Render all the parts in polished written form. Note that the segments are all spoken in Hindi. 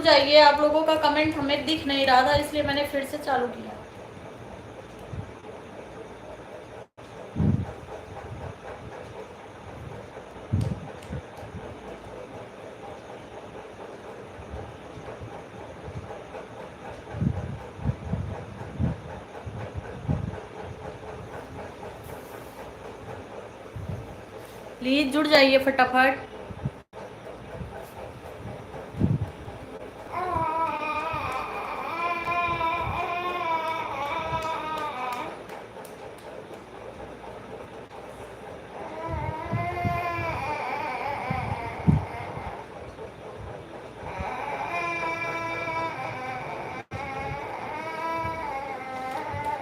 जाइए, आप लोगों का कमेंट हमें दिख नहीं रहा था इसलिए मैंने फिर से चालू किया। प्लीज जुड़ जाइए फटाफट।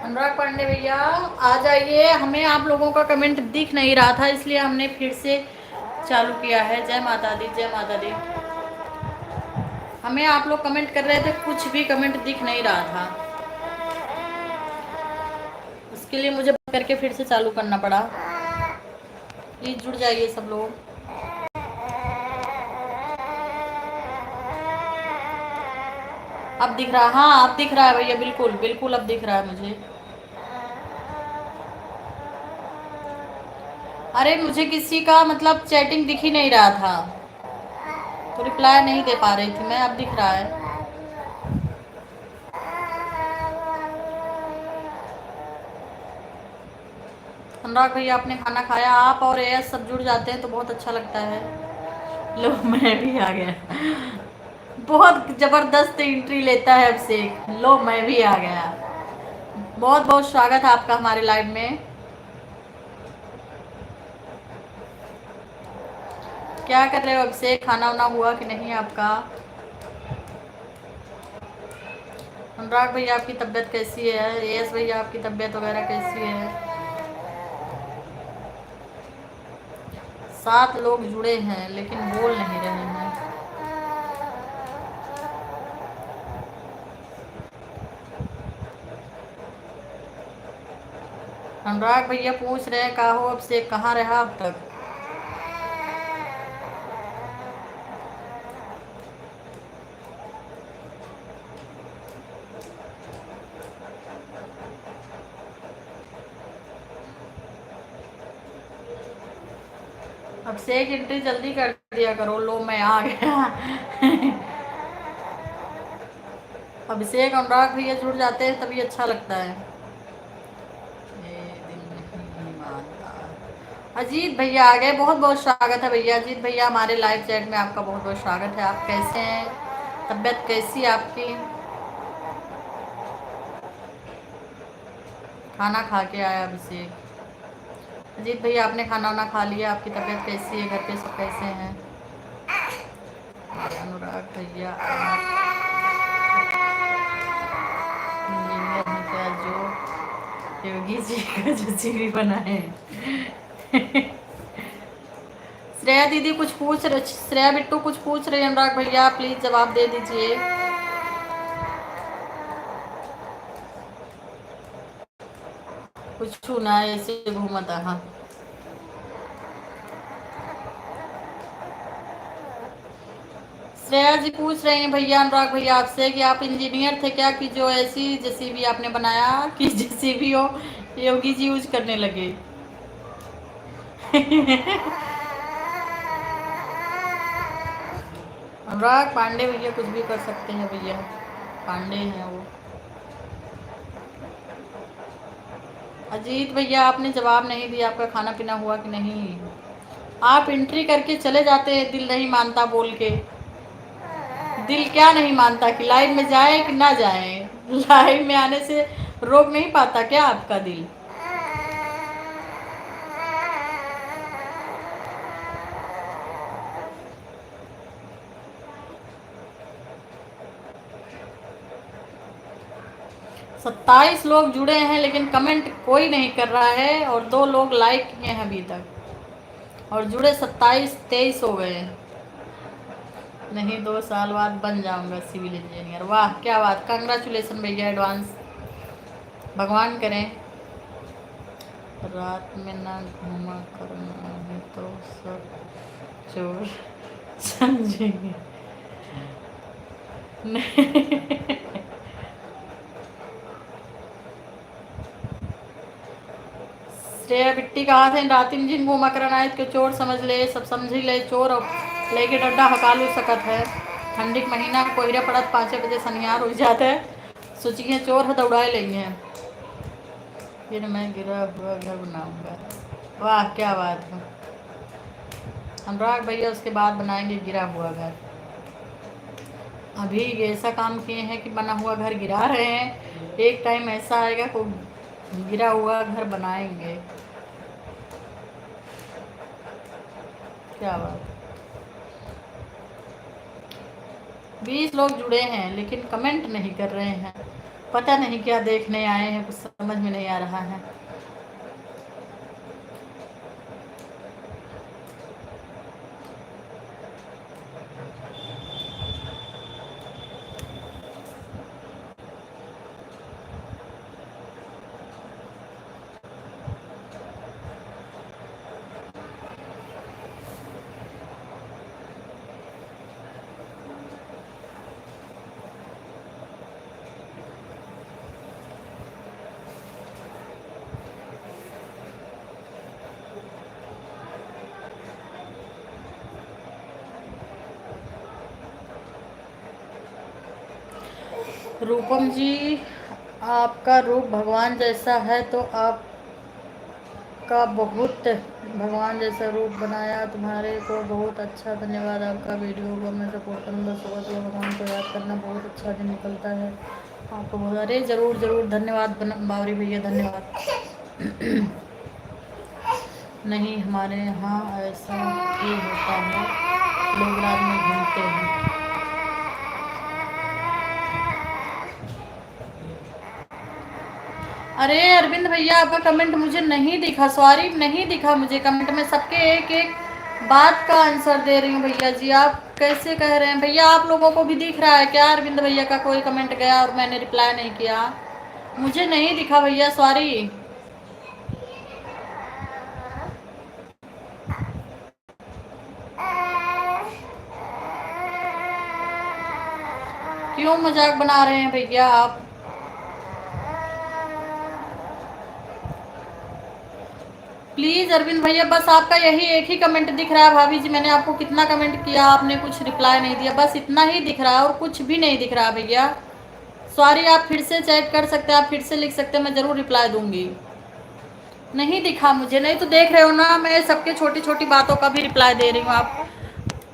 अनुराग पांडे भैया आ जाइए, हमें आप लोगों का कमेंट दिख नहीं रहा था इसलिए हमने फिर से चालू किया है। जय माता दी, जय माता दी। हमें आप लोग कमेंट कर रहे थे, कुछ भी कमेंट दिख नहीं रहा था, उसके लिए मुझे करके फिर से चालू करना पड़ा। प्लीज जुड़ जाइए सब लोग। अब दिख रहा, हाँ अब दिख रहा है भैया, बिल्कुल बिल्कुल अब दिख रहा है मुझे। अरे मुझे किसी का मतलब चैटिंग दिख ही नहीं रहा था, तो रिप्लाई नहीं दे पा रही थी मैं। अब दिख रहा है। अनुराग भैया आपने खाना खाया? आप और एस सब जुड़ जाते हैं तो बहुत अच्छा लगता है। लो मैं भी आ गया। बहुत जबरदस्त एंट्री लेता है अभिषेक। लो मैं भी आ गया। बहुत बहुत स्वागत है आपका हमारे लाइव में। क्या कर रहे हो अभिषेक? खाना वाना हुआ कि नहीं आपका? अनुराग भैया आपकी तबीयत कैसी है? एस भैया आपकी तबीयत वगैरह कैसी है? 7 लोग जुड़े हैं लेकिन बोल नहीं रहे हैं। अनुराग भैया पूछ रहे हैं, कहा हो अब से, कहाँ रहा अब तक? अब से एक एंट्री जल्दी कर दिया करो। लो मैं आ गया। अभिषेक अनुराग भैया जुड़ जाते हैं तभी अच्छा लगता है। ये दिल नहीं मानता। अजीत भैया आ गए, बहुत बहुत स्वागत है भैया। अजीत भैया हमारे लाइव चैट में आपका बहुत बहुत स्वागत है। आप कैसे हैं? तबीयत कैसी है आपकी? खाना खा के आया अभिषेक। अजीत भैया आपने खाना वाना खा लिया? आपकी तबीयत कैसी है? घर पे सब कैसे हैं? अनुराग भैया इंजीनियर हैं क्या जो योगी जी का जो सीवी बना है? श्रेया दीदी कुछ पूछ रहे, श्रेया बिट्टू कुछ पूछ रहे हैं। अनुराग भैया प्लीज जवाब दे दीजिए। कुछ ना ऐसे घूमता। हाँ श्रेया जी पूछ रहे हैं भैया, अनुराग भैया आपसे कि आप इंजीनियर थे क्या कि जो ऐसी जेसीबी आपने बनाया कि जेसीबी हो योगी जी यूज करने लगे? अनुराग पांडे भैया कुछ भी कर सकते हैं भैया, पांडे हैं वो। अजीत भैया आपने जवाब नहीं दिया, आपका खाना पीना हुआ कि नहीं? आप एंट्री करके चले जाते हैं दिल नहीं मानता बोल के। दिल क्या नहीं मानता कि लाइव में जाए कि ना जाए? लाइव में आने से रोक नहीं पाता क्या आपका दिल? सत्ताईस लोग जुड़े हैं लेकिन कमेंट कोई नहीं कर रहा है, और 2 लोग लाइक किए हैं अभी तक, और जुड़े 27-23 हो गए। नहीं 2 साल बाद बन जाऊंगा सिविल इंजीनियर। वाह क्या बात, कंग्रेचुलेसन भैया एडवांस। भगवान करें रात में ना घूमा करना है तो सब चोर समझेंगे। नहीं। श्रेया बिट्टी कहा थे रातिन जिनको मकरनायत के चोर समझ ले, सब समझ ही ले चोर और लेके डड्डा हकालू सकत है। ठंडी के महीना में कोहरे पड़त 5 बजे सनियार हो जाते है। सोचिए चोर है दौड़ाए लेंगे। फिर मैं गिरा हुआ घर बनाऊंगा। वाह क्या बात है। अनुराग भैया उसके बाद बनाएंगे गिरा हुआ घर। अभी ऐसा काम किए हैं कि बना हुआ घर गिरा रहे हैं, एक टाइम ऐसा आएगा को गिरा हुआ घर बनाएंगे। क्या बात। 20 लोग जुड़े हैं लेकिन कमेंट नहीं कर रहे हैं, पता नहीं क्या देखने आए हैं, कुछ समझ में नहीं आ रहा है। रूपम जी, आपका रूप भगवान जैसा है तो आपका बहुत भगवान जैसा रूप बनाया तुम्हारे को बहुत अच्छा, धन्यवाद। आपका वीडियो को मैं सपोर्ट करूँगा। सुबह सुबह भगवान को याद करना बहुत अच्छा दिन निकलता है आपको बहुत। अरे ज़रूर ज़रूर धन्यवाद बावरी भैया, धन्यवाद। नहीं हमारे यहाँ ऐसा ही होता है, लोग रात में घूमते हैं। अरे अरविंद भैया आपका कमेंट मुझे नहीं दिखा, सॉरी नहीं दिखा मुझे कमेंट में। सबके एक एक बात का आंसर दे रही हूँ भैया जी, आप कैसे कह रहे हैं भैया? आप लोगों को भी दिख रहा है क्या अरविंद भैया का कोई कमेंट गया और मैंने रिप्लाई नहीं किया? मुझे नहीं दिखा भैया, सॉरी। क्यों मजाक बना रहे हैं भैया आप? प्लीज़ अरविंद भैया बस आपका यही एक ही कमेंट दिख रहा है। भाभी जी मैंने आपको कितना कमेंट किया, आपने कुछ रिप्लाई नहीं दिया, बस इतना ही दिख रहा है और कुछ भी नहीं दिख रहा भैया। सॉरी, आप फिर से चैट कर सकते हैं, आप फिर से लिख सकते हैं, मैं ज़रूर रिप्लाई दूंगी। नहीं दिखा मुझे, नहीं तो देख रहे हो ना मैं सबके छोटी छोटी बातों का भी रिप्लाई दे रही हूँ। आप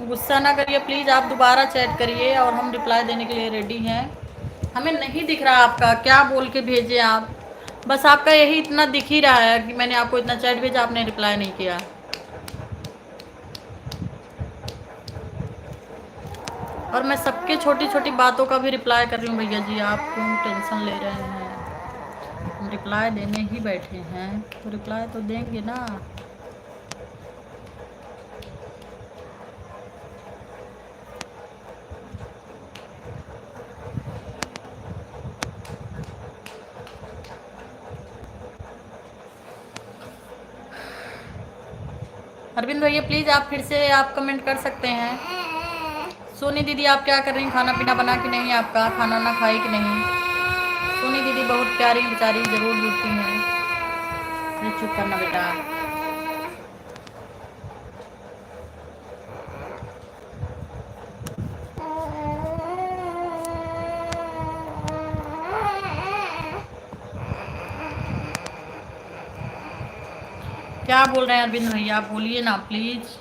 गुस्सा ना करिए प्लीज़, आप दोबारा चैट करिए और हम रिप्लाई देने के लिए रेडी हैं। हमें नहीं दिख रहा आपका, क्या बोल के भेजे आप? बस आपका यही इतना दिख ही रहा है कि मैंने आपको इतना चैट भेजा, आपने रिप्लाई नहीं किया। और मैं सबके छोटी छोटी बातों का भी रिप्लाई कर रही हूँ भैया जी, आप क्यों टेंशन ले रहे हैं? हम रिप्लाई देने ही बैठे हैं तो रिप्लाई तो देंगे ना। अरविंद भैया प्लीज़ आप फिर से आप कमेंट कर सकते हैं। सोनी दीदी आप क्या कर रही हैं? खाना पीना बना कि नहीं? आपका खाना ना खाई कि नहीं? सोनी दीदी बहुत प्यारी बेचारी, ज़रूर जुड़ती हैं। ये चुप करना बेटा। क्या बोल रहे हैं अरविंद भैया? आप बोलिए ना प्लीज़।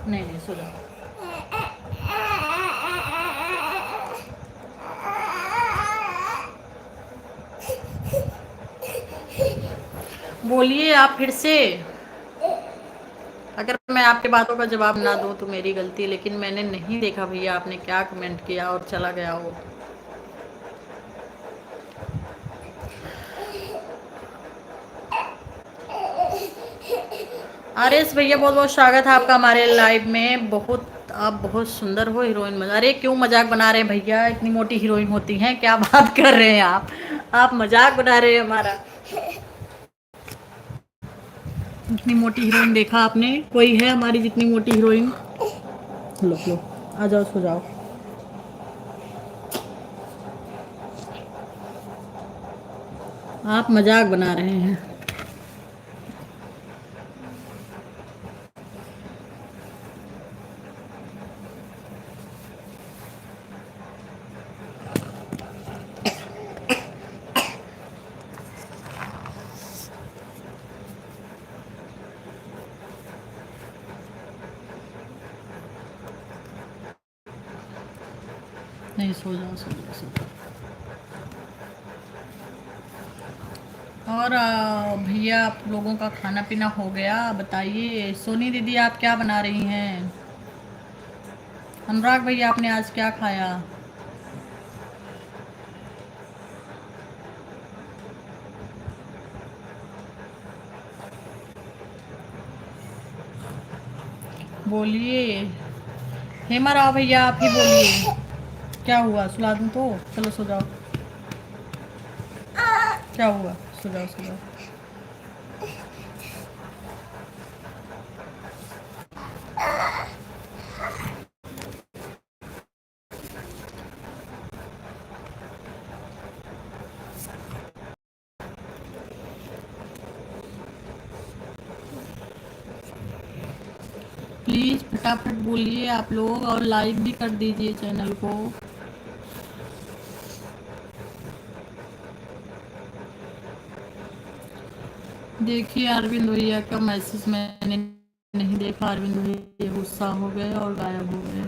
नहीं नहीं सो जाओ। बोलिए आप फिर से। अगर मैं आपके बातों का जवाब ना दूं तो मेरी गलती, लेकिन मैंने नहीं देखा भैया आपने क्या कमेंट किया और चला गया वो। आरएस भैया बहुत बहुत स्वागत है आपका हमारे लाइव में। बहुत आप बहुत सुंदर हो हीरोइन। अरे क्यों मजाक बना रहे हैं भैया? इतनी मोटी हीरोइन होती हैं, क्या बात कर रहे हैं आप मजाक बना रहे हैं हमारा। इतनी मोटी हीरोइन देखा आपने? कोई है हमारी जितनी मोटी हीरोइन? लो लो आ जाओ, सो जाओ। आप मजाक बना रहे हैं। नहीं, सो जाओ, सो जाओ, सो जाओ। और भैया, आप लोगों का खाना पीना हो गया? बताइए। सोनी दीदी, आप क्या बना रही हैं? अनुराग भैया, आपने आज क्या खाया? बोलिए। हेमा राव भैया, आप ही बोलिए। क्या हुआ? सुला दूं तो? चलो सो जाओ। क्या हुआ? सो जाओ, सो जाओ। प्लीज़ फटाफट बोलिए आप लोग, और लाइक भी कर दीजिए चैनल को। देखिए, अरविंद भैया का मैसेज मैंने नहीं देखा। अरविंद भैया गुस्सा हो गए और गायब हो गए।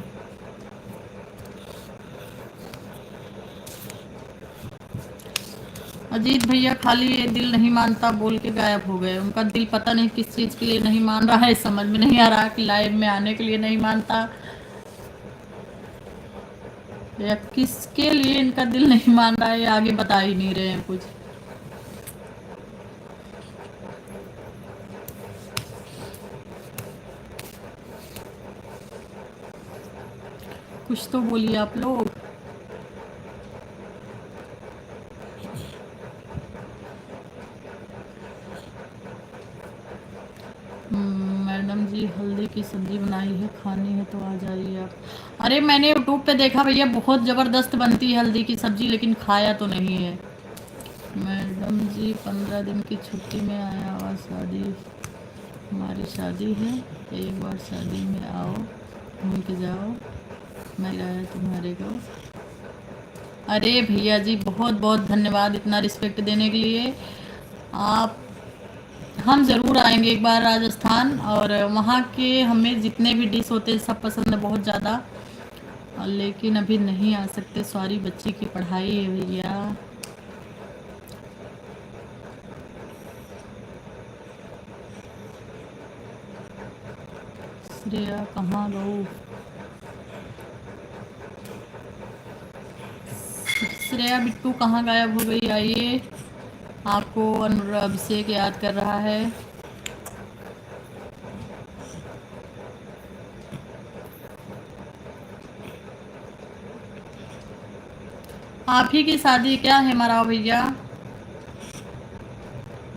अजीत भैया खाली ये दिल नहीं मानता बोल के गायब हो गए। उनका दिल पता नहीं किस चीज़ के लिए नहीं मान रहा है, समझ में नहीं आ रहा कि लाइव में आने के लिए नहीं मानता या किसके लिए इनका दिल नहीं मान रहा है, आगे बता ही नहीं रहे हैं कुछ। कुछ तो बोलिए आप लोग। मैडम जी, हल्दी की सब्जी बनाई है, खानी है तो आ जाइए आप। अरे, मैंने यूट्यूब पे देखा भैया, बहुत ज़बरदस्त बनती है हल्दी की सब्जी, लेकिन खाया तो नहीं है। मैडम जी, 15 दिन की छुट्टी में आया हुआ। शादी, हमारी शादी है, एक बार शादी में आओ, घूम के जाओ, मैं लाया तुम्हारे को। अरे भैया जी, बहुत बहुत धन्यवाद इतना रिस्पेक्ट देने के लिए। आप, हम ज़रूर आएंगे एक बार राजस्थान, और वहाँ के हमें जितने भी डिश होते हैं सब पसंद है बहुत ज़्यादा, लेकिन अभी नहीं आ सकते। सॉरी, बच्ची की पढ़ाई है भैया। श्रेया कहाँ गई? श्रेया बिट्टू कहाँ गायब हो गई? आइए, आपको अभिषेक याद कर रहा है। आप ही की शादी क्या है हमारा भैया?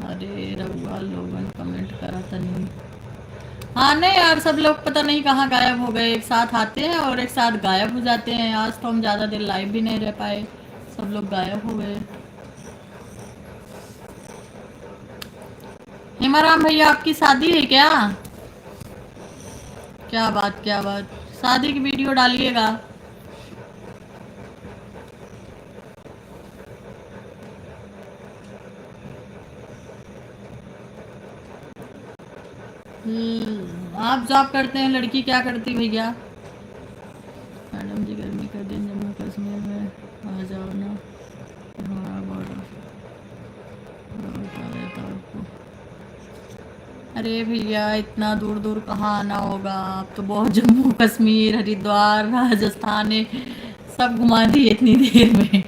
अरे रघुआ लोगन कमेंट करा था नहीं। हाँ, नहीं यार, सब लोग पता नहीं कहाँ गायब हो गए। एक साथ आते हैं और एक साथ गायब हो जाते हैं। आज तो हम ज़्यादा देर लाइव भी नहीं रह पाए, सब लोग गायब हो गए। हेमाराम भैया, आपकी शादी है क्या? क्या बात, क्या बात। शादी की वीडियो डालिएगा। आप जॉब करते हैं, लड़की क्या करती भैया? मैडम जी, गर्मी का दिन, जम्मू कश्मीर में आ जाओ ना, हमारा बॉर्डर बता देता आपको। अरे भैया, इतना दूर दूर कहाँ आना होगा? आप तो बहुत जम्मू कश्मीर, हरिद्वार, राजस्थान सब घुमा दिए इतनी देर में।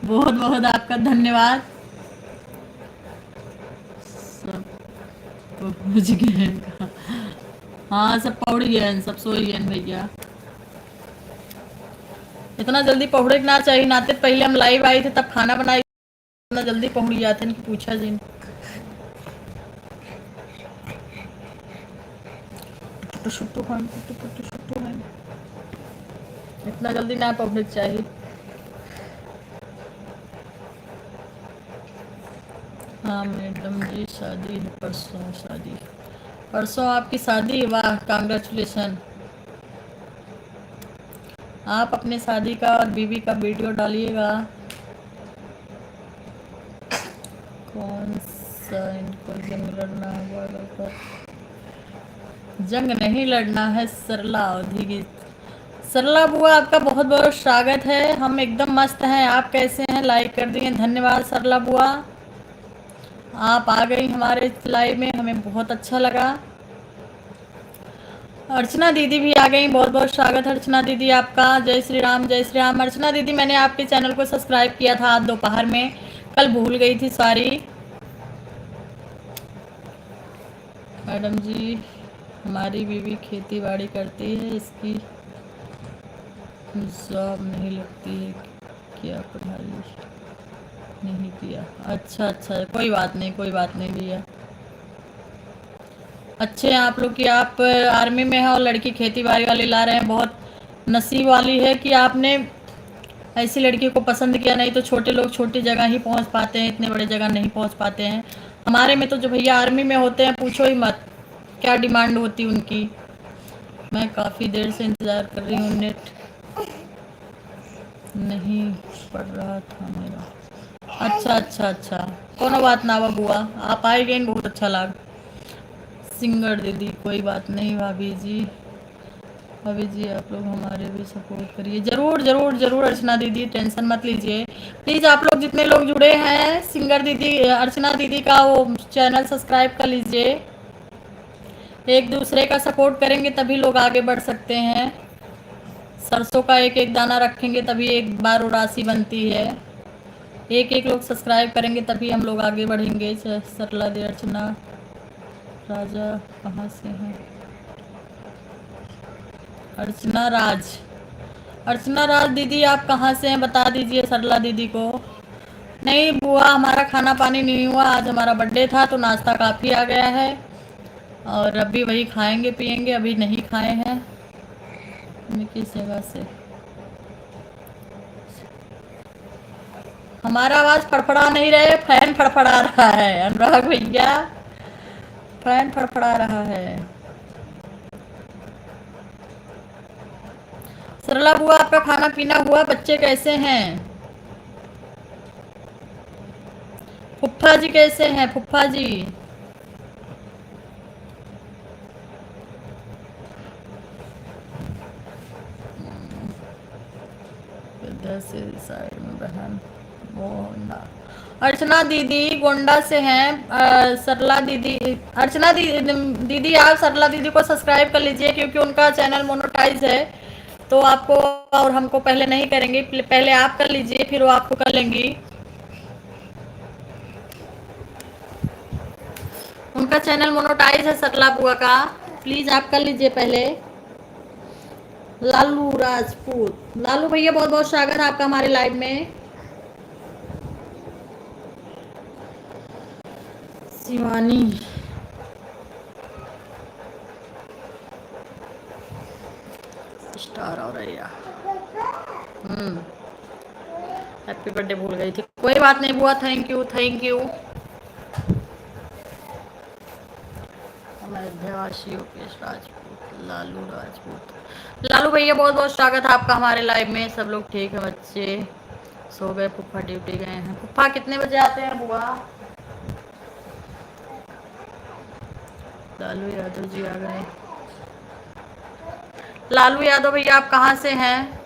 बहुत बहुत आपका धन्यवाद। सब पहुँच गए। हाँ, सब पहुँच गए, सब सो गए भैया। इतना जल्दी पहुँचे ना चाहिए, नाते पहले हम लाइव आए थे तब खाना बनाई, इतना जल्दी पहुँच जाते हैं कि पूछा जी। छुट्टू छुट्टू खान, छुट्टू छुट्टू छुट्टू खान। इतना जल्दी ना पब्लिक चाहिए। हाँ मैडम जी, शादी है परसों। शादी परसों आपकी शादी? वाह, कांग्रेचुलेशन। आप अपने शादी का और बीवी का वीडियो डालिएगा। कौन सा इनको जंग लड़ना हुआ पर? जंग नहीं लड़ना है, सरला अवधि की। सरला बुआ, आपका बहुत बहुत स्वागत है। हम एकदम मस्त हैं, आप कैसे हैं? लाइक कर दिए, धन्यवाद सरला बुआ। आप आ गई हमारे लाइव में, हमें बहुत अच्छा लगा। अर्चना दीदी भी आ गई, बहुत बहुत स्वागत अर्चना दीदी आपका। जय श्री राम, जय श्री राम। अर्चना दीदी, मैंने आपके चैनल को सब्सक्राइब किया था आज दोपहर में, कल भूल गई थी, सॉरी। मैडम जी, हमारी बीवी खेती बाड़ी करती है, इसकी जॉब नहीं लगती है, क्या पढ़ाई नहीं किया? अच्छा अच्छा, कोई बात नहीं, कोई बात नहीं भैया। अच्छे हैं आप लोग कि आप आर्मी में हैं और लड़की खेती बाड़ी वाली ला रहे हैं। बहुत नसीब वाली है कि आपने ऐसी लड़की को पसंद किया, नहीं तो छोटे लोग छोटी जगह ही पहुंच पाते हैं, इतने बड़े जगह नहीं पहुंच पाते हैं। हमारे में तो जो भैया आर्मी में होते हैं, पूछो ही मत क्या डिमांड होती उनकी। मैं काफ़ी देर से इंतज़ार कर रही हूँ, नेट नहीं पड़ रहा था मेरा। अच्छा अच्छा अच्छा, कोनो बात ना बुआ, आप आए गए, बहुत अच्छा लगा। सिंगर दीदी, कोई बात नहीं भाभी जी। भाभी जी, आप लोग हमारे भी सपोर्ट करिए, जरूर जरूर जरूर अर्चना दीदी, टेंशन मत लीजिए। प्लीज़ आप लोग जितने लोग जुड़े हैं, सिंगर दीदी अर्चना दीदी का वो चैनल सब्सक्राइब कर लीजिए। एक दूसरे का सपोर्ट करेंगे तभी लोग आगे बढ़ सकते हैं। सरसों का एक एक दाना रखेंगे तभी एक बार वो राशि बनती है। एक एक लोग सब्सक्राइब करेंगे तभी हम लोग आगे बढ़ेंगे। सरला दे अर्चना राजा कहाँ से हैं? अर्चना राज, अर्चना राज दीदी आप कहाँ से हैं, बता दीजिए सरला दीदी को। नहीं बुआ, हमारा खाना पानी नहीं हुआ, आज हमारा बर्थडे था तो नाश्ता काफ़ी आ गया है और अभी वही खाएंगे पिएंगे, अभी नहीं खाए हैं। किस जगह से? हमारा आवाज़ फड़फड़ा नहीं रहे, फैन फड़फड़ा रहा है अनुराग भैया, फैन फड़फड़ा रहा है। सरला बुआ, आपका खाना पीना हुआ? बच्चे कैसे हैं? फुफ्फा जी कैसे हैं? फुफ्फा जी इधर से साइड में बहन गोंडा। अर्चना दीदी गोंडा से हैं। सरला दीदी, अर्चना दीदी आप सरला दीदी को सब्सक्राइब कर लीजिए क्योंकि उनका चैनल मोनेटाइज है, तो आपको और हमको पहले नहीं करेंगे, पहले आप कर लीजिए फिर वो आपको कर लेंगी। उनका चैनल मोनेटाइज है सरला बुआ का, प्लीज़ आप कर लीजिए पहले। लालू राजपूत, लालू भैया बहुत बहुत स्वागत है आपका हमारे लाइव में। शिवानी, स्टार और हैप्पी बर्थडे भूल गई थी, कोई बात नहीं बुआ, थैंक यू थैंक यू। अयोध्यावासी योगेश राजपूत, लालू राजपूत, लालू भैया बहुत बहुत स्वागत है आपका हमारे लाइव में। सब लोग ठीक है? बच्चे सो गए? फुफ्फा ड्यूटी गए हैं? फुफ्फा कितने बजे आते हैं बुआ? लालू यादव जी आ गए। लालू यादव भैया आप कहाँ से हैं?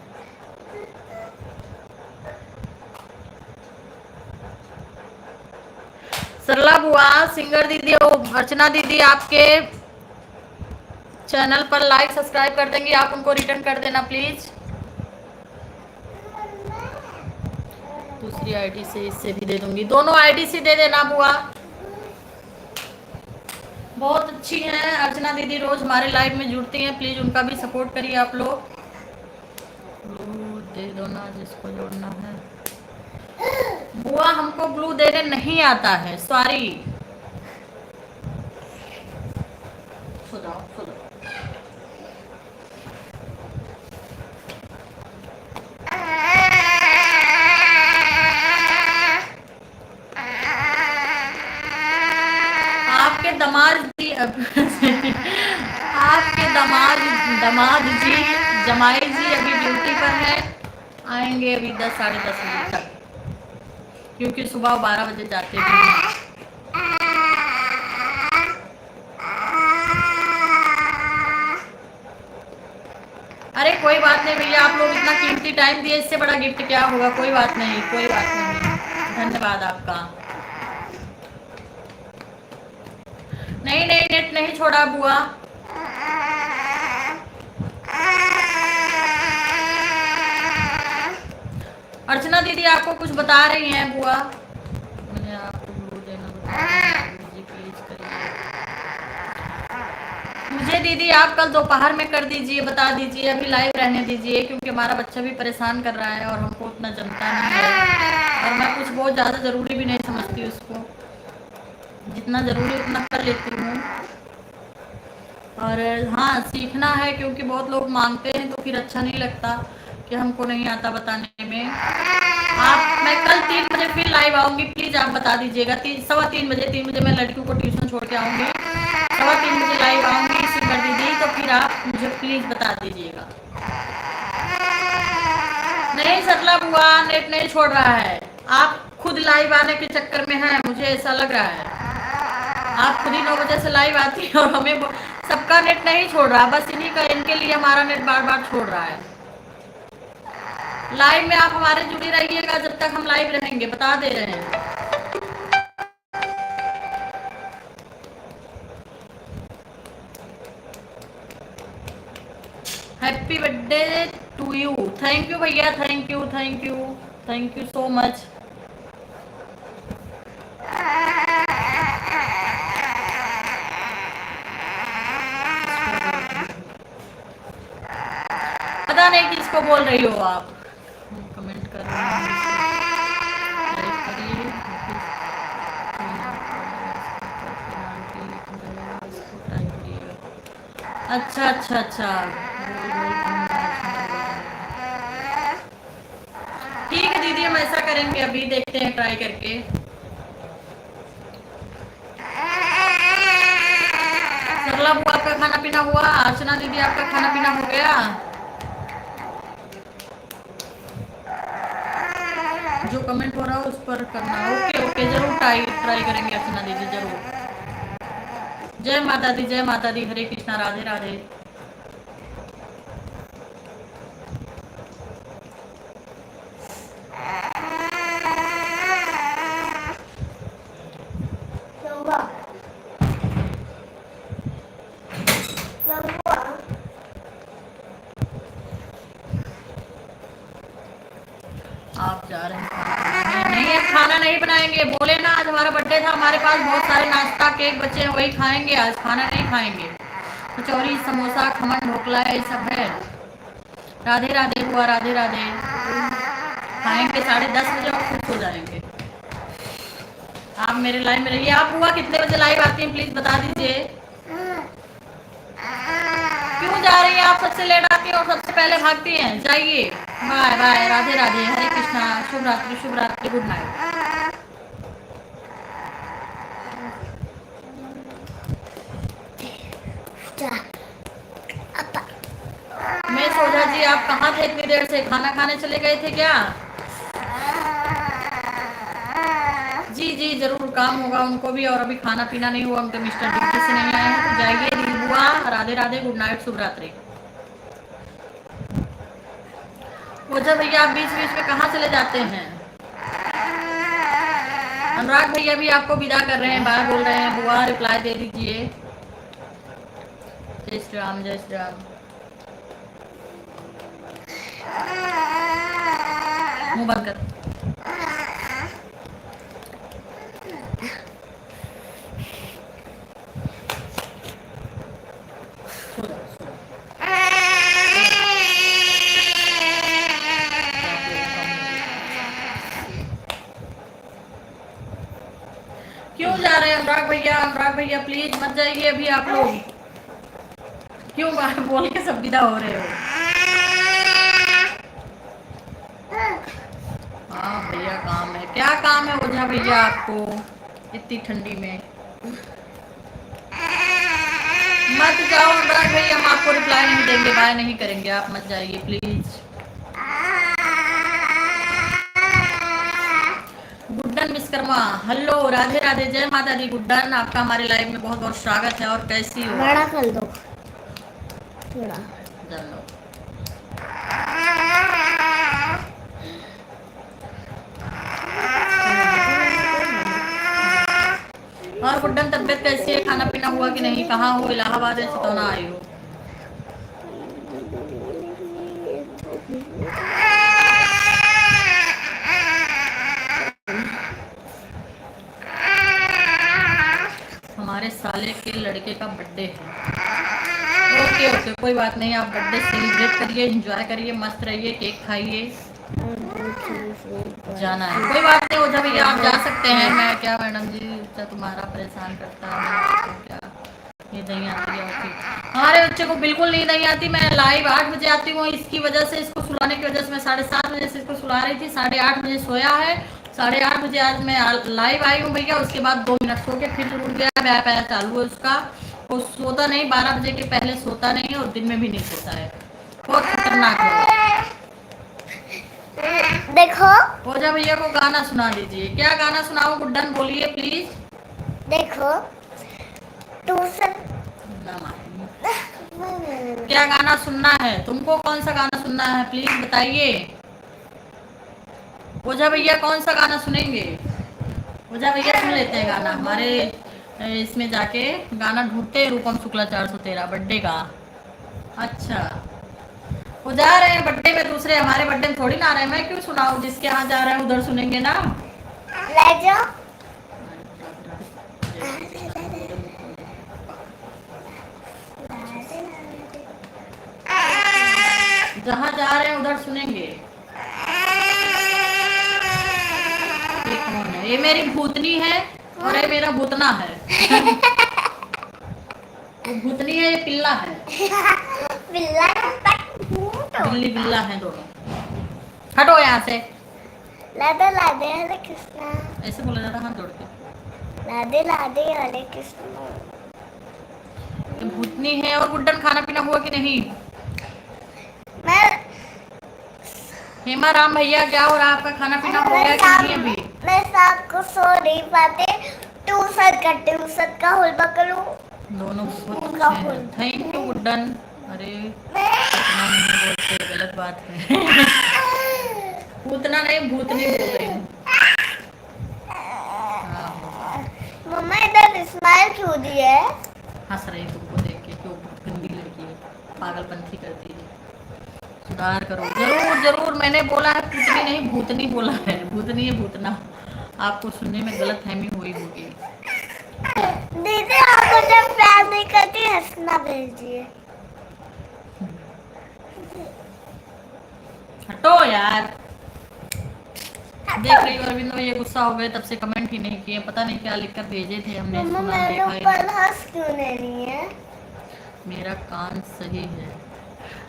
सरला बुआ, सिंगर दीदी और अर्चना दीदी आपके चैनल पर लाइक सब्सक्राइब कर देंगे, आप उनको रिटर्न कर देना प्लीज। दूसरी आईडी से इससे भी दे दूंगी, दोनों आईडी से दे देना बुआ। बहुत अच्छी हैं अर्चना दीदी, रोज हमारे लाइव में जुड़ती हैं, प्लीज उनका भी सपोर्ट करिए आप लोग। दे दो ना जिसको जोड़ना है। बुआ हमको ग्लू देने नहीं आता है, सॉरी। जमाई जी अभी ड्यूटी पर है, आएंगे अभी 10 साढ़े 10 बजे तक, क्योंकि सुबह 12 बजे जाते हैं। अरे कोई बात नहीं भैया, आप लोग इतना कीमती टाइम दिए, इससे बड़ा गिफ्ट क्या होगा। कोई बात नहीं, कोई बात नहीं, धन्यवाद आपका। नहीं नहीं, नेट नहीं छोड़ा बुआ। अर्चना दीदी आपको कुछ बता रही हैं बुआ। मुझे आपको गुरु देना जी प्लीज करिए। मुझे दीदी आप कल दोपहर में कर दीजिए, बता दीजिए, अभी लाइव रहने दीजिए, क्योंकि हमारा बच्चा भी परेशान कर रहा है और हमको उतना जमता नहीं है, और मैं कुछ बहुत ज़्यादा ज़रूरी भी नहीं समझती उसको, जितना ज़रूरी उतना कर लेती हूँ। और हाँ, सीखना है, क्योंकि बहुत लोग मांगते हैं तो फिर अच्छा नहीं लगता कि हमको नहीं आता बताने में। मैं कल 3 बजे फिर लाइव आऊँगी, प्लीज़ आप बता दीजिएगा। 3:15 बजे, 3 बजे मैं लड़कियों को ट्यूशन छोड़ के आऊँगी, 3:15 बजे लाइव आऊँगी सिमर दीदी, तो फिर आप मुझे प्लीज़ बता दीजिएगा। नहीं सरला बुआ, नेट नहीं छोड़ रहा है, आप खुद लाइव आने के चक्कर में हैं, मुझे ऐसा लग रहा है। आप खुद ही 9 बजे से लाइव आती है और हमें सबका नेट नहीं छोड़ रहा, बस इन्हीं का, इनके लिए हमारा नेट बार बार छोड़ रहा है। लाइव में आप हमारे जुड़ी रहिएगा जब तक हम लाइव रहेंगे, बता दे रहे हैं। Happy birthday to you. Thank you भैया, thank you thank you thank you so much. पता नहीं किसको बोल रही हो आप, कमेंट कर रहे हैं। अच्छा अच्छा अच्छा, ठीक है दीदी, हम ऐसा करेंगे, अभी देखते हैं ट्राई करके। सरला बुआ आपका खाना पीना हुआ? अर्चना दीदी आपका खाना पीना हो गया? जो कमेंट हो रहा है उस पर करना। ओके ओके, जरूर ट्राई करेंगे अर्चना दीदी, जरूर। जय माता दी, जय माता दी, हरे कृष्णा, राधे राधे। आप जा रहे हैं? नहीं, अब खाना नहीं बनाएंगे, बोले ना आज हमारा बर्थडे था, हमारे पास बहुत सारे नाश्ता केक बचे हैं, वही खाएंगे आज, खाना नहीं खाएंगे। कचौरी समोसा खमन ढोकला ये सब है। राधे राधे हुआ, राधे राधे। खाएंगे 10:30 बजे और खुश हो जाएंगे। आप मेरे लाइव में रहिए। आप हुआ कितने बजे लाइव आती हैं प्लीज बता दीजिए। क्यों जा रही हैं आप? सबसे लेट आती हैं और सबसे पहले भागती हैं, जाइए। बाय बाय, राधे राधे, हरे कृष्णा, शुभ रात्रि, शुभ रात्रि, गुड नाइट। मैं सोचा जी आप कहाँ थे इतनी देर से, खाना खाने चले गए थे क्या? जी जी जरूर, काम होगा उनको भी, और अभी खाना पीना नहीं हुआ, उनके मिस्टर ड्यूटी से नहीं आए हैं, तो जाइए दीदी बुआ, राधे राधे, गुड नाइट, शुभ रात्रि। पूजा भैया आप बीच बीच में कहाँ चले जाते हैं? अनुराग भैया भी आपको विदा कर रहे हैं, बाय बोल रहे हैं, बुआ रिप्लाई दे दीजिए। जय श्री राम, जय श्री राम। मुंह बंद कर। क्यों जा रहे हैं अनुराग भैया? अनुराग भैया प्लीज मत जाइए अभी आप लोग, क्यों बाहर बोल के सब विदा हो रहे हो? हाँ भैया काम है, क्या काम है ओझा भैया आपको इतनी ठंडी में? मत जाओ अनुराग भाई, हम आपको रिप्लाई नहीं देंगे, बाय नहीं करेंगे, आप मत जाइए प्लीज। गुड्डन विश्वकर्मा, हेलो, राधे राधे, जय माता दी। गुड्डन, आपका हमारे लाइव में बहुत बहुत स्वागत है। और कैसी हो? बड़ा कर दो थोड़ा। चलो, और गुड्डन तबियत कैसी है? खाना पीना हुआ कि नहीं? कहाँ हो? इलाहाबाद है, चितौना आई हो? हमारे साले के लड़के का बर्थडे है। ओके ओके, कोई बात नहीं, आप बर्थडे सेलिब्रेट करिए, एंजॉय करिए, मस्त रहिए, केक खाइए, जाना है, कोई बात नहीं। ओझा भैया आप जा सकते हैं। मैं क्या मैडम जी, बच्चा तुम्हारा परेशान करता है तो क्या ये नहीं आती है? ओके, हमारे बच्चे को बिल्कुल नींद नहीं आती। मैं लाइव 8 बजे आती हूँ, इसकी वजह से, इसको सुलाने की वजह से मैं 7:30 बजे से इसको सुला रही थी, 8:30 बजे सोया है, 8:30 बजे आज मैं लाइव आई हूँ भैया। उसके बाद 2 मिनट सो के फिर उठ गया, बैया पैया चालू है उसका। वो सोता नहीं, 12 बजे के पहले सोता नहीं है, और दिन में भी नहीं सोता है, बहुत खतरनाक है। देखो, ओझा भैया को गाना सुना दीजिए। क्या गाना सुनाओ गुड्डन, बोलिए प्लीज। देखो क्या गाना सुनना है तुमको? कौन सा गाना सुनना है प्लीज बताइए। ओझा भैया कौन सा गाना सुनेंगे? ओझा भैया सुन लेते हैं गाना, हमारे इसमें जाके गाना ढूंढते हैं, रूपम शुक्ला 413 बर्थडे का। अच्छा, वो जा रहे हैं बर्थडे में, दूसरे हमारे बर्थडे में थोड़ी ना आ रहे हैं। मैं क्यों सुनाऊं? जिसके यहाँ जा रहे हैं उधर सुनेंगे ना। ले जाओ। जहाँ जा रहे हैं उधर सुनेंगे। ये कौन है? ये मेरी भूतनी है और ये मेरा भूतना है। वो भूतनी है, ये पिल्ला है। बिल्ला बिल्ली बिल्ला है दोनों। हटो यहाँ से। लादे लादे हरे कृष्णा, ऐसे बोला जाता हाथ जोड़ के। लादे लादे हरे कृष्णा। ये भूतनी है। और गुड्डन खाना पीना हुआ कि नहीं? मैं हेमा राम भैया क्या हो रहा है आपका? खाना पीना हो गया कि नहीं अभी? मैं शाम को सो नहीं पाते, ट्यूशन का होल करूँ। दोनों बहुत अच्छे हैं। Thank you Guddan. अरे इतना नहीं बोलते, गलत बात है। भूतना नहीं, भूतनी बोल रही हूँ। मम्मा इधर स्माइल क्यों दी है? हंस रही तुमको देख के, क्यों गंदी लड़की है, पागलपंथी करती है, सुधार करो। जरूर जरूर, मैंने बोला है भूतनी नहीं, भूतनी बोला है। भूतनी है भूतना, आपको सुनने में गलत फहमी हुई होगी। दीदी आपको जब प्यार नहीं करती हंसना भेजिए। हटो यार। देख रही हो अरविंद, ये गुस्सा हो गए, तब से कमेंट ही नहीं किए, पता नहीं क्या लिखकर भेजे थे, हमने मम्मा सुना मेरे देखा ही ऊपर नहीं। हंस क्यों नहीं है? मेरा कान सही है।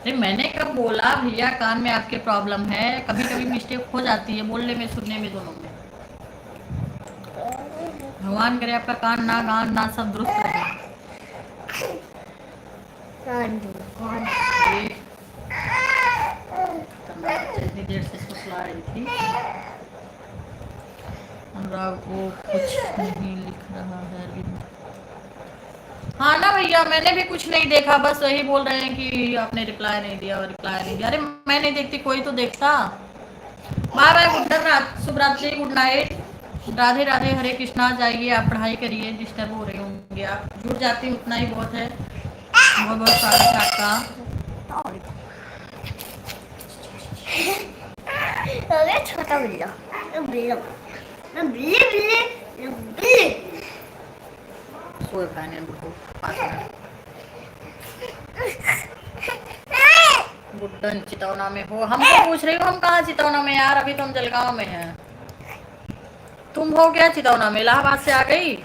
अरे मैंने कब बोला भैया कान में आपके प्रॉब्लम है? कभी कभी मिस्टेक हो जाती है बोलने में, सुनने में, दोनों में। भगवान करे आपका कान ना गान ना सब दुरुस्त रहे। इतनी देर से इसको सुला रही थी। अनुराग को कुछ नहीं लिख रहा है अरविंद। हाँ ना भैया, मैंने भी कुछ नहीं देखा, बस वही बोल रहे हैं कि आपने रिप्लाई नहीं दिया और रिप्लाई नहीं दिया। अरे मैं नहीं देखती, कोई तो देखता। बाय बाय, गुड शुभ रात्रि, गुड नाइट, राधे राधे, हरे कृष्णा। जाइए आप पढ़ाई करिए, डिस्टर्ब हो रहे होंगे आप, जुड़ जाती हूँ उतना ही बहुत है। बहुत बहुत स्वागत है आपका। छोटा बिल्ला, बिल्ला, बिल्ली बिल्ली बिल्ली। सोए खाने को 5 मिनट। गुड्डन चितौना में हो? हमको पूछ रही हो हम कहाँ चितौना में यार? अभी तो हम जलगांव में हैं। तुम हो क्या चितौना में? इलाहाबाद से आ गई?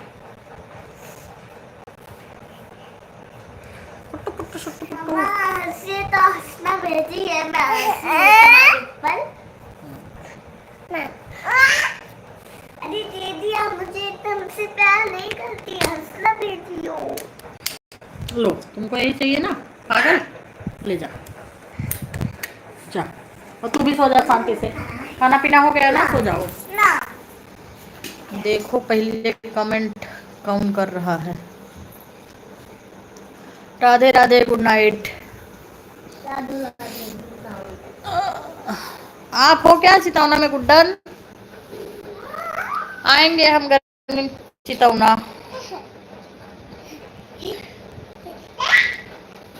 से तो हंसना भेजी है मैं। अरे दीदी आप मुझे तुमसे प्यार नहीं करती, हंसना भेजी हो। लो, तुमको यही चाहिए ना पागल, ले जा जा। और तू भी सो जा शांति से, खाना पीना हो गया ना, सो जाओ। ना देखो पहले कमेंट कौन कर रहा है। Radhe Radhe, good night. आप हो क्या चितौना में गुड्डन? आएंगे हम गर्मी में चितौना।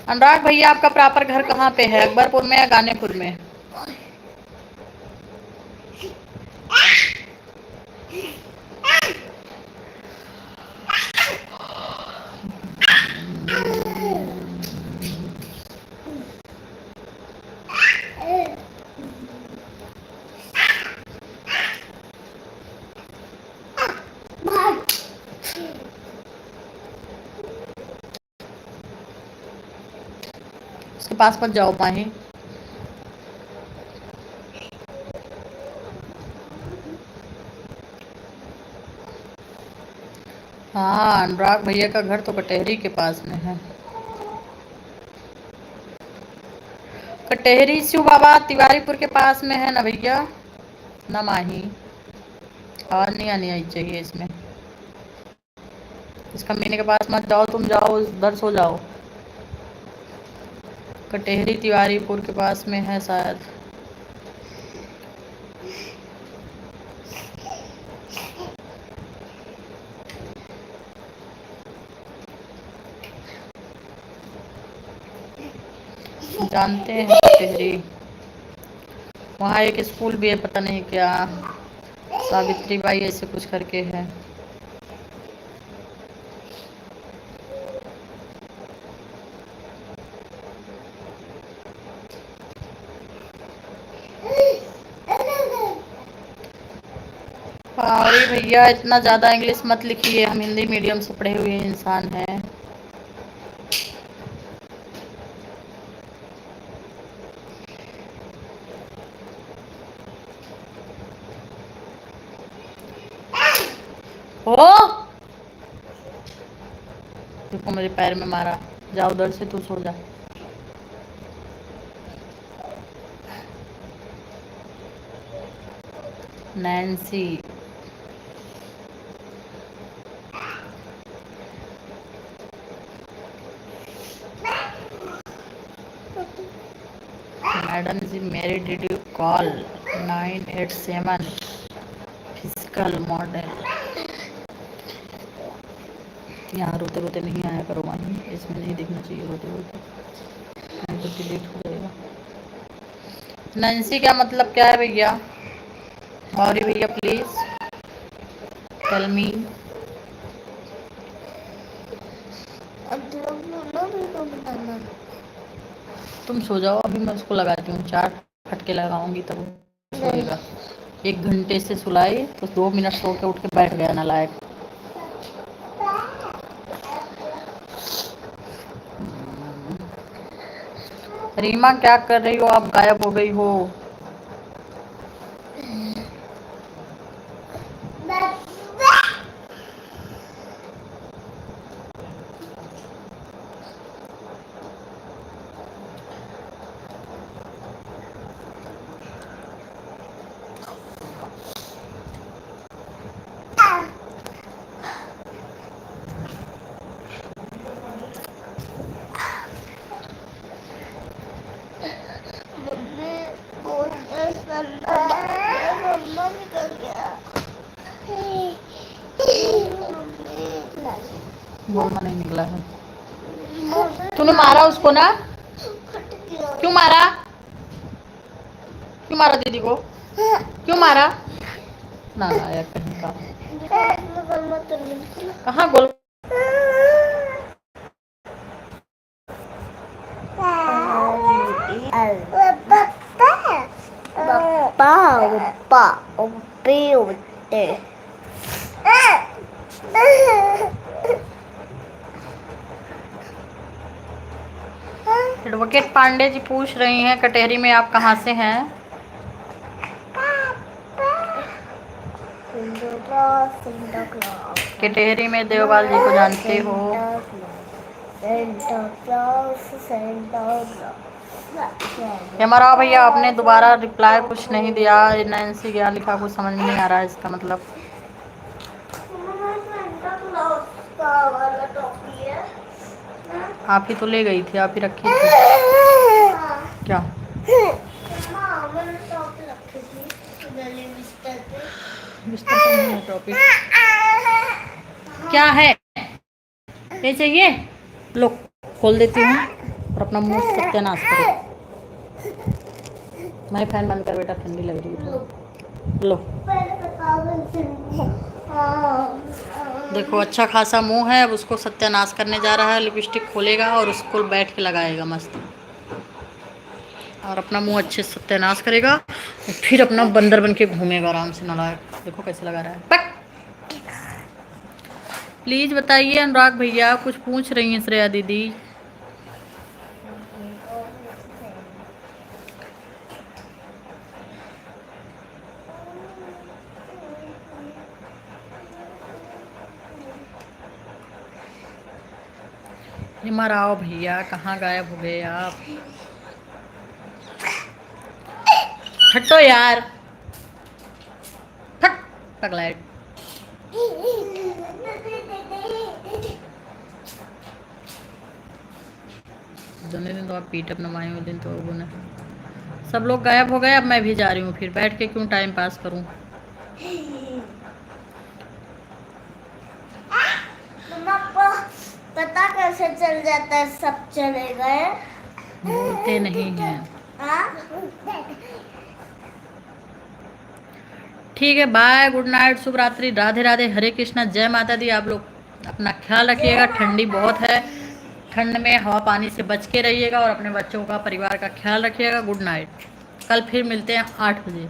अनुराग भैया आपका प्रॉपर घर कहाँ पे है, अकबरपुर में या गानेपुर में? उसके पास मत जाओ माही। हाँ, अनुराग भैया का घर तो कटहरी के पास में है। कटहरी शिव बाबा तिवारीपुर के पास में है ना भैया, ना माही। और नहीं आनी आई चाहिए इसमें। इस कमीने के पास मत जाओ, तुम जाओ उधर सो जाओ। कटहरी तिवारीपुर के पास में है शायद। जानते हैं कटहरी, वहाँ एक स्कूल भी है, पता नहीं क्या, सावित्री बाई ऐसे कुछ करके है। अरे भैया इतना ज़्यादा इंग्लिश मत लिखिए, हम हिंदी मीडियम से पढ़े हुए इंसान हैं। ओ देखो मेरे पैर में मारा, जा उधर से तू सो जा। नैन्सी, मैडम जी मेरी did you call 987 physical model. यहाँ रोते रोते नहीं आया करो माही, इसमें नहीं दिखना चाहिए रोते रोते, नहीं तो डिलीट हो जाएगा। नैन्सी क्या मतलब क्या है भैया? और भैया प्लीज टेल मी। तुम सो जाओ, अभी मैं उसको लगाती हूँ, 4 फटके लगाऊंगी तब सोएगा। 1 घंटे से सुलाई तो 2 मिनट सो के उठ के बैठ गया नालायक। रीमा क्या कर रही हो आप, गायब हो गई हो। बोलना नहीं निकला है। तूने मारा उसको ना, क्यों मारा, क्यों मारा दीदी को, क्यों मारा? ना लायक कहीं का। कहाँ गोल? एडवोकेट पांडे जी पूछ रही हैं कटहरी में आप कहाँ से हैं? कटहरी में देवपाल जी को जानते हो? सेंटा क्लॉस सेंटा हमारा भैया आपने दोबारा रिप्लाई कुछ नहीं दिया। नैन्सी क्या लिखा कुछ समझ में नहीं आ रहा है इसका मतलब। सेंटा क्लॉस का वाला टॉपी है। आप ही तो ले गई थी, आप ही रखी थी क्या? हाँ, मैंने टॉपी रखी थी गले बिस्तर पे। बिस्तर पे नहीं है टॉपी। क्या है ये चाहिए? लो खोल देती हूँ और अपना मुंह सत्यानाश करो। मैं फैन बंद कर बेटा, ठंडी लग रही है। लो देखो अच्छा खासा मुंह है, अब उसको सत्यानाश करने जा रहा है। लिपस्टिक खोलेगा और उसको बैठ के लगाएगा मस्त, और अपना मुंह अच्छे से सत्यानाश करेगा और फिर अपना बंदर बन के घूमेगा आराम से नालायक। देखो कैसे लगा रहा है। पक। प्लीज बताइए अनुराग भैया, कुछ पूछ रही हैं श्रेया दीदी। निमर आओ भैया, कहाँ गायब हो गए आप? हटो यार, फट पगलाइट। दोनों दिन तो आप पीट अपना माए हुए दिन तो ने सब लोग गायब हो गए। अब मैं भी जा रही हूँ, फिर बैठ के क्यों टाइम पास करूँ। आपको पता कैसे चल जाता है सब चले गए? बोलते नहीं हैं। ठीक है, बाय, गुड नाइट, शुभ रात्रि, राधे राधे, हरे कृष्णा, जय माता दी। आप लोग अपना ख्याल रखिएगा, ठंडी बहुत है, ठंड में हवा पानी से बच के रहिएगा और अपने बच्चों का परिवार का ख्याल रखिएगा। गुड नाइट, कल फिर मिलते हैं 8 बजे।